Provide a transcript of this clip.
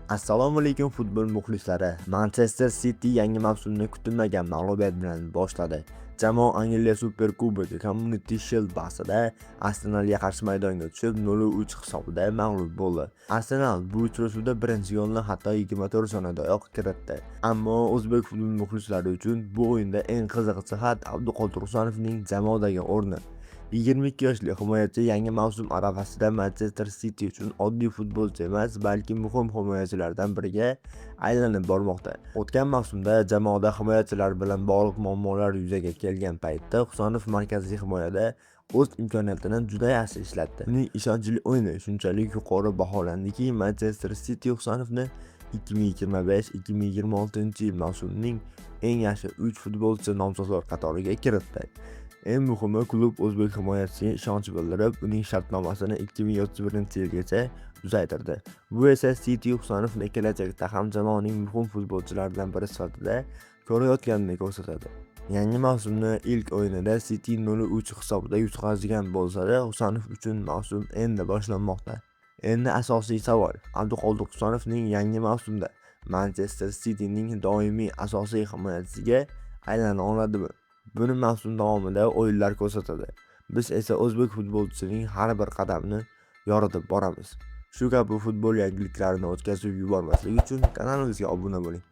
Assalomu alaykum futbol muxlislari. Manchester City yangi mavsumni kutilmagan mag'lubiyat bilan boshladi. Jamoa Angliya Superkubogi Community Shield bahsida Arsenalga qarshi maydonga tushib 0-3 hisobida mag'lub bo'ldi. Arsenal bu uchrashuvda birinchi golni hatto 24 soniyadoyoq kiritdi. Ammo o'zbek futbol muxlislari uchun bu o'yinda eng qiziq jihat Abduqodir Husanovning jamoadagi o'rni. 22 yoshli himoyachi yangi mavsum arafasida Manchester City uchun oddiy futbolchi emas, balki muhim himoyachilardan biriga aylanib bormoqda. O'tgan mavsumda jamoada himoyachilar bilan bog'liq muammolar yuzaga kelgan paytda Husanov markaziy himoyada o'z imkoniyatini juda yaxshi ishlatdi. Uning ishonchli o'yini shunchalik yuqori baholandiki, Manchester City Husanovni 2025-2026 yil mavsumining eng yaxshi 3 futbolchi nomzodlar qatoriga kiritdi. Eng muhimi, klub o'zbek himoyachisiga ishonch bildirib, uning shartnomasini 2031-yilgacha uzaytirdi. Bu esa City Husanovni kelajakda ham jamoaning muhim futbolchilaridan biri sifatida ko'rayotganini ko'rsatadi. Yangi mavsumni ilk o'yinida City 0-3 hisobida yutqazgan bo'lsa-da, Husanov uchun mavsum endi boshlanmoqda. Endi asosiy savol: Abduqodir Husanovning yangi mavsumda Manchester Cityning doimiy asosiy himoyachisiga aylana oladimi? Buni mavsum davomida o'yinlar ko'rsatadi. Biz esa o'zbek futbolchisining har bir qadamini yoritib boramiz. Shu kabi futbol yangiliklarini o'tkazib yubormaslik uchun kanalimizga obuna bo'ling.